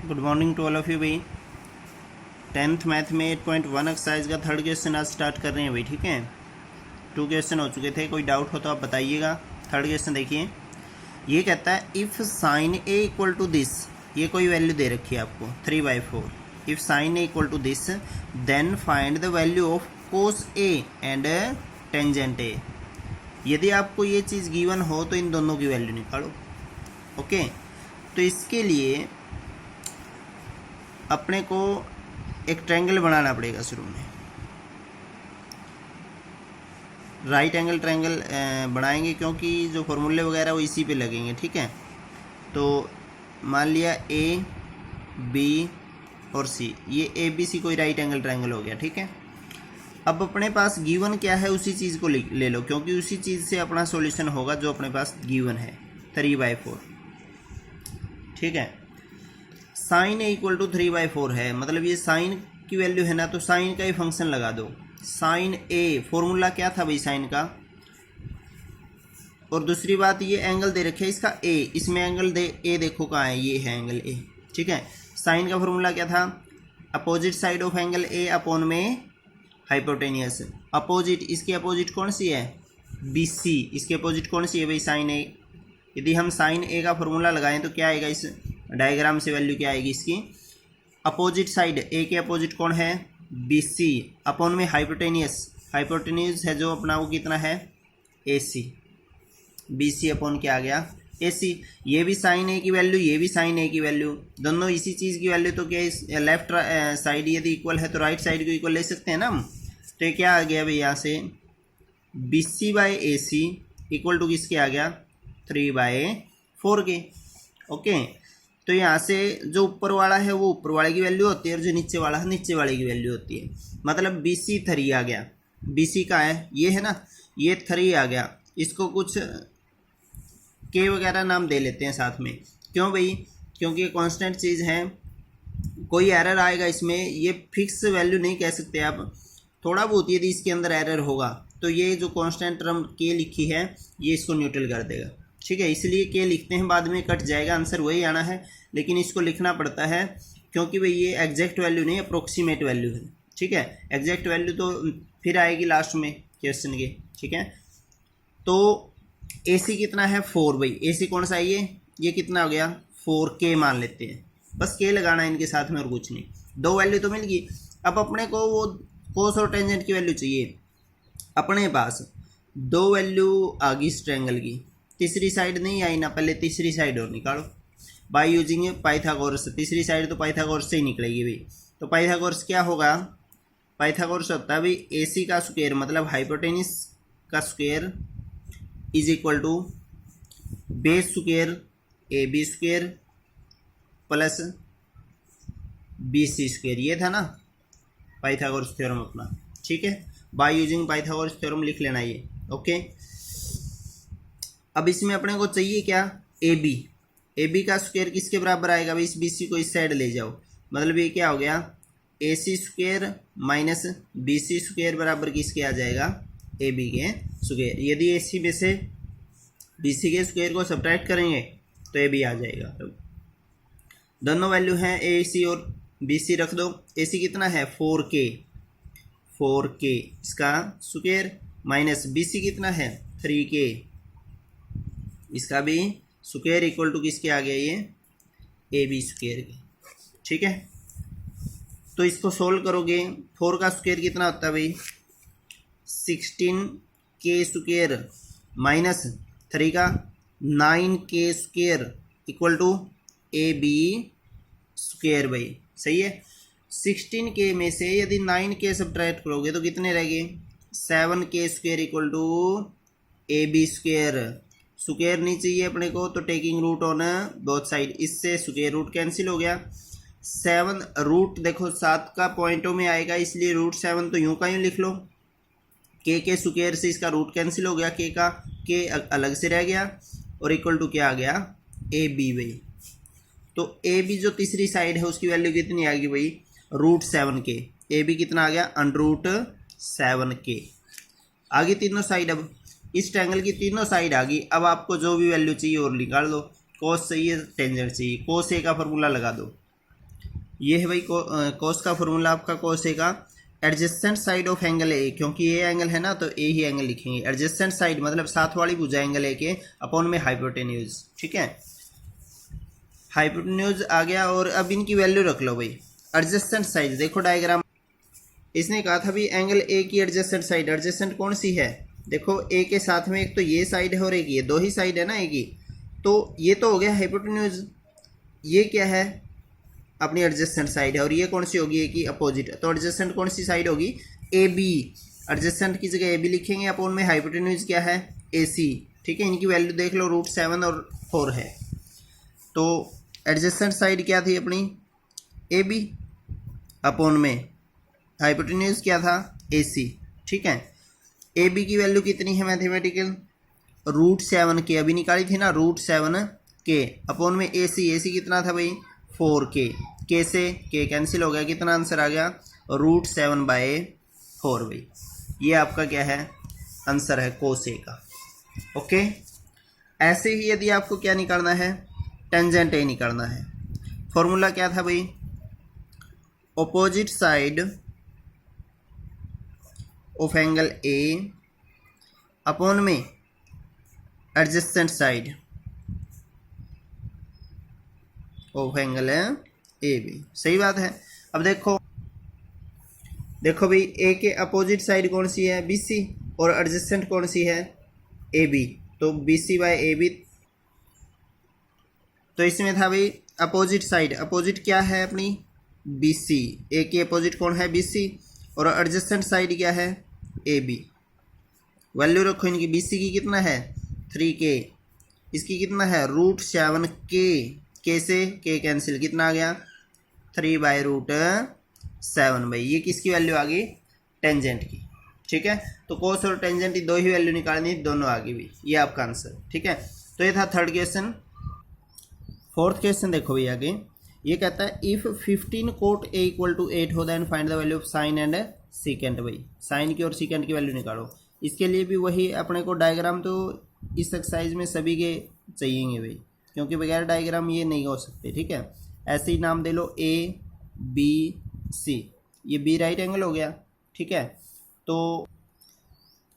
Good morning to all of you भाई। 10th math में 8.1 exercise का थर्ड क्वेश्चन आज स्टार्ट कर रहे हैं भाई। ठीक है, 2 क्वेश्चन हो चुके थे, कोई डाउट हो तो आप बताइएगा। थर्ड क्वेश्चन देखिए, ये कहता है if sine A equal to this, ये कोई वैल्यू दे रखी है आपको 3/4। If sine A equal to this then find the value of cos A and tangent A. यदि आपको ये चीज़ गिवन हो तो इन दोनों की वैल्यू निकालो। ओके, तो इसके लिए अपने को एक ट्रायंगल बनाना पड़ेगा। शुरू में राइट एंगल ट्रायंगल बनाएंगे क्योंकि जो फॉर्मूले वगैरह वो इसी पे लगेंगे। ठीक है, तो मान लिया ए बी और सी, ये ए बी सी कोई राइट एंगल ट्रायंगल हो गया। ठीक है, अब अपने पास गिवन क्या है उसी चीज़ को ले लो, क्योंकि उसी चीज़ से अपना सॉल्यूशन होगा जो अपने पास गिवन है 3/4। ठीक है, साइन ए इक्वल टू 3/4 है, मतलब ये साइन की वैल्यू है ना, तो साइन का ही फंक्शन लगा दो। साइन ए फॉर्मूला क्या था भाई साइन का, और दूसरी बात ये एंगल दे रखे इसका ए, इसमें एंगल दे ए देखो कहाँ है, ये है एंगल ए। ठीक है, साइन का फॉर्मूला क्या था, opposite side of angle A upon में हाइपोटेनियस। अपोजिट, इसकी अपोजिट कौन सी है, बी सी, इसकी अपोजिट कौन सी है भाई साइन ए। यदि हम साइन ए का फॉर्मूला लगाएं तो क्या आएगा, इस डायग्राम से वैल्यू क्या आएगी इसकी, अपोजिट साइड ए के अपोजिट कौन है, बी सी, अपॉन में हाइपोटेनियस, हाइपोटेनियस है जो अपना वो कितना है ए सी, बी सी अपॉन क्या आ गया ए सी। ये भी साइन ए की वैल्यू, ये भी साइन ए की वैल्यू, दोनों इसी चीज़ की वैल्यू, तो क्या इस लेफ्ट साइड यदि इक्वल है तो राइट साइड को इक्वल ले सकते हैं ना हम। तो ये क्या आ गया भाई यहाँ से B C by A C equal to किसके आ गया 3/4 के। ओके, तो यहाँ से जो ऊपर वाला है वो ऊपर वाले की वैल्यू होती है और जो नीचे वाला है नीचे वाले की वैल्यू होती है। मतलब बी सी 3 आ गया, बी सी का है ये है ना, ये 3 आ गया। इसको कुछ के वगैरह नाम दे लेते हैं साथ में, क्यों भाई, क्योंकि ये कांस्टेंट चीज़ है, कोई एरर आएगा इसमें, ये फिक्स वैल्यू नहीं कह सकते आप, थोड़ा बहुत यदि इसके अंदर एरर होगा तो ये जो कांस्टेंट टर्म के लिखी है ये इसको न्यूट्रल कर देगा। ठीक है, इसलिए के लिखते हैं, बाद में कट जाएगा, आंसर वही आना है, लेकिन इसको लिखना पड़ता है क्योंकि भाई ये एग्जैक्ट वैल्यू नहीं, अप्रोक्सीमेट वैल्यू है। ठीक है, एग्जैक्ट वैल्यू तो फिर आएगी लास्ट में क्वेश्चन के। ठीक है, तो ए सी कितना है 4 भाई, ए सी कौन सा है ये कितना हो गया 4K मान लेते हैं, बस के लगाना है इनके साथ में और कुछ नहीं। 2 वैल्यू तो मिल गई। अब अपने को वो कोस और टेंजेंट की वैल्यू चाहिए। अपने पास 2 वैल्यू आ गई इस ट्रायंगल की, तीसरी साइड नहीं आई ना, पहले तीसरी साइड और निकालो बाय यूजिंग पाइथागोरस। तीसरी साइड तो पाइथागोरस से ही निकलेगी भाई। तो पाइथागोरस क्या होगा, पाइथागोरस होता है भाई ए सी का स्क्वायर, मतलब हाइपोटेनिस का square is equal to base square A B square plus B C square. ये था ना पाइथागोरस थ्योरम अपना। ठीक है, बाय यूजिंग पाइथागोरस थ्योरम लिख लेना ये। ओके, अब इसमें अपने को चाहिए क्या, ए बी। ए बी का स्क्वायर किसके बराबर आएगा भाई, इस बी सी को इस साइड ले जाओ, मतलब ये क्या हो गया A C square minus B C square बराबर किसके आ जाएगा ए बी के स्क्वायर। यदि ए सी में से बी सी के स्क्वायर को सब्ट्रैक्ट करेंगे तो ए बी आ जाएगा। दोनों वैल्यू हैं ए सी और बी सी रख दो। ए सी कितना है 4K इसका स्क्वायर माइनस बी सी कितना है 3K इसका भी स्क्वायर इक्वल टू किसके आ गया ये ए बी स्क्वायर के। ठीक है, तो इसको सोल्व करोगे, 4 का स्क्वायर कितना होता है भाई 16K स्क्वायर माइनस 3 का 9K square equal to A B square भाई। सही है, 16K में से यदि 9K सब्ट्रैक्ट करोगे तो कितने रह गए 7K square equal to A B square. Square नहीं चाहिए अपने को, तो taking root on both side, इससे स्क्वायर रूट कैंसिल हो गया। 7 रूट देखो 7 का पॉइंटों में आएगा, इसलिए √7 तो यूं का यूं लिख लो। के स्क्वायर से इसका रूट कैंसिल हो गया, के अलग से रह गया और इक्वल टू क्या आ गया ए बी भाई। तो ए बी जो तीसरी साइड है उसकी वैल्यू कितनी आ गई भाई √7K। ए बी कितना आ गया √7K। आगे तीनों साइड, अब इस ट्रायंगल की तीनों साइड आ गई। अब आपको जो भी वैल्यू चाहिए और निकाल दो। कोस चाहिए टेंजेंट चाहिए, कोस ए का फॉर्मूला लगा दो, ये है भाई कोस का फॉर्मूला आपका कोस ए का adjacent side of angle A, क्योंकि ये एंगल है ना तो ए ही एंगल लिखेंगे। एडजेसेंट साइड मतलब साथ वाली भुजा एंगल ए के अपॉन में हाइपोटेन्यूज, ठीक है। हाइपोटेन्यूज आ गया और अब इनकी वैल्यू रख लो भाई। एडजेसेंट साइड देखो डायग्राम, इसने कहा था भी एंगल ए की एडजेसेंट साइड, एडजेसेंट कौन सी है, देखो ए के साथ में एक तो ये साइड है और एक ये, दो ही साइड है ना ए की, तो ये तो हो गया हाइपोटेन्यूज। ये क्या है अपनी एडजेसेंट साइड है और ये कौन सी होगी ए की अपोजिट, तो एडजेसेंट कौन सी साइड होगी ए बी, एडजेसेंट की जगह ए बी लिखेंगे, अपॉन में हाइपोटेन्यूज क्या है ए सी, ठीक है। इनकी वैल्यू देख लो √7 और 4 है। तो एडजेसेंट साइड क्या थी अपनी ए बी, अपॉन में हाइपोटेन्यूज क्या था ए सी, ठीक है। ए बी की वैल्यू कितनी है मैथमेटिकल √7 के, अभी निकाली थी ना √7 के, अपॉन में ए सी कितना था भाई 4 के से के कैंसिल हो गया, कितना आंसर आ गया √7/4 भाई। ये आपका क्या है आंसर है कोस ए का, ओके। ऐसे ही यदि आपको क्या निकालना है टेंजेंट ए निकालना है, फॉर्मूला क्या था भाई opposite side of angle A upon में एडजेसेंट साइड ऑफ एंगल है ए बी, सही बात है। अब देखो भाई ए के अपोजिट साइड कौन सी है बी सी और एडजेसेंट कौन सी है ए बी, तो B C by A B, तो इसमें था भाई अपोजिट साइड, अपोजिट क्या है अपनी बी सी, ए के अपोजिट कौन है बी सी और एडजेसेंट साइड क्या है ए बी। वैल्यू रखो इनकी, बी सी की कितना है 3K, इसकी कितना है √7 के से के कैंसिल, कितना आ गया 3/√7 भाई। ये किसकी वैल्यू आ गई टेंजेंट की, ठीक है। तो कोस और टेंजेंट की दो ही वैल्यू निकालनी, दोनों आ गई भी, ये आपका आंसर, ठीक है। तो ये था थर्ड क्वेश्चन। फोर्थ क्वेश्चन देखो भाई आगे, ये कहता है इफ 15 cot A = 8 हो then find the value of sine and secant. भाई साइन की और सीकेंट की वैल्यू निकालो। इसके लिए भी वही अपने को डायग्राम तो इस एक्सरसाइज में सभी के चाहिएंगे भाई, क्योंकि बगैर डायग्राम ये नहीं हो सकते, ठीक है। ऐसे ही नाम दे लो ए बी सी, ये बी राइट एंगल हो गया, ठीक है। तो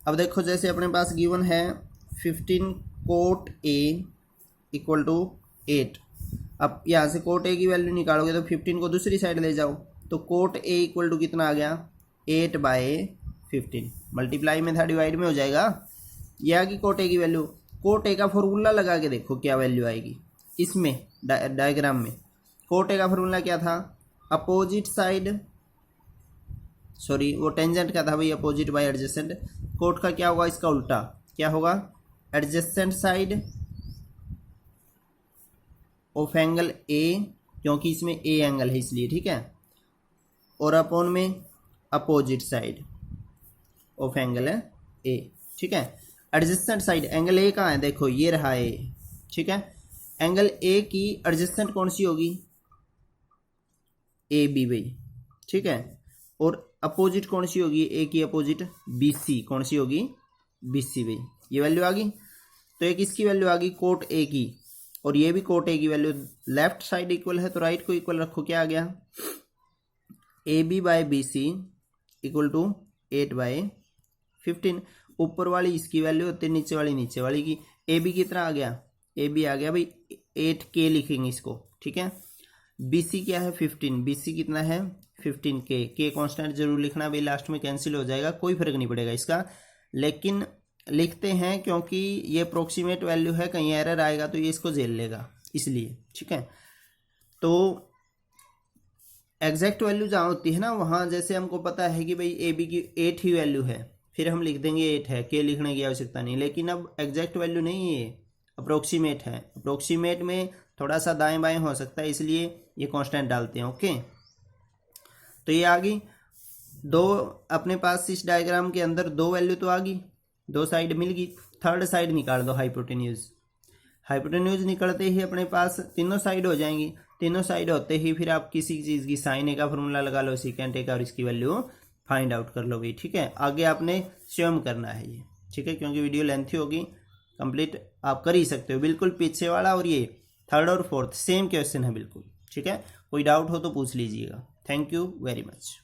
अब देखो जैसे अपने पास गिवन है 15 cot A = 8, अब यहाँ से cot A की वैल्यू निकालोगे तो 15 को दूसरी साइड ले जाओ, तो cot A = कितना आ गया 8/15, मल्टीप्लाई में था डिवाइड में हो जाएगा, यह आ गई cot A की वैल्यू। cot A का फॉर्मूला लगा के देखो क्या वैल्यू आएगी इसमें डायग्राम में। cot A का फॉर्मूला क्या था अपोजिट साइड, सॉरी वो टेंजेंट का था भाई अपोजिट बाय एडजेसेंट, cot का क्या होगा इसका उल्टा, क्या होगा adjacent side of angle A, क्योंकि इसमें ए एंगल है इसलिए, ठीक है, और अपॉन में अपोजिट साइड ऑफ एंगल है ए, ठीक है। एडजेसेंट साइड एंगल ए कहाँ है देखो ये रहा ए, ठीक है। एंगल ए की एडजेसेंट कौन सी होगी ए बी भाई, ठीक है, और अपोजिट कौन सी होगी ए की अपोजिट बी सी, कौन सी होगी बी सी भाई। ये वैल्यू आ गई, तो एक इसकी वैल्यू आ गई cot A की और ये भी cot A की वैल्यू, लेफ्ट साइड इक्वल है तो राइट को इक्वल रखो, क्या आ गया A B by B C = 8/15। ऊपर वाली इसकी वैल्यू होती है, नीचे वाली की। ए बी कितना आ गया, ए बी आ गया भाई 8K लिखेंगे इसको, ठीक है। बी सी क्या है 15, बी सी कितना है 15K, के कांस्टेंट जरूर लिखना भाई, लास्ट में कैंसिल हो जाएगा, कोई फर्क नहीं पड़ेगा इसका, लेकिन लिखते हैं क्योंकि ये अप्रोक्सीमेट वैल्यू है, कहीं एरर आएगा तो ये इसको झेल लेगा इसलिए, ठीक है। तो एग्जैक्ट वैल्यू जहाँ होती है ना वहाँ जैसे हमको पता है कि भाई ए बी की 8 ही वैल्यू है, फिर हम लिख देंगे 8 है, के लिखने की आवश्यकता नहीं। लेकिन अब एग्जैक्ट वैल्यू नहीं है, अप्रोक्सीमेट है, अप्रोक्सीमेट में थोड़ा सा दाएं बाएं हो सकता है, इसलिए ये कांस्टेंट डालते हैं, ओके। तो ये आ गई दो, अपने पास इस डायग्राम के अंदर दो वैल्यू तो आ गई, दो साइड मिल गई, थर्ड साइड निकाल दो हाइपोटेन्यूज। हाइपोटेन्यूज निकलते ही अपने पास तीनों साइड हो जाएंगी, तीनों साइड होते ही फिर आप किसी चीज़ की साइन ए का फॉर्मूला लगा लो, सीकेंट ए का, और इसकी वैल्यू फाइंड आउट कर लो भाई, ठीक है। आगे आपने स्वयं करना है ये, ठीक है, क्योंकि वीडियो लेंथी होगी, कंप्लीट आप कर ही सकते हो। बिल्कुल पीछे वाला और ये थर्ड और फोर्थ सेम क्वेश्चन है बिल्कुल, ठीक है, कोई डाउट हो तो पूछ लीजिएगा। Thank you very much.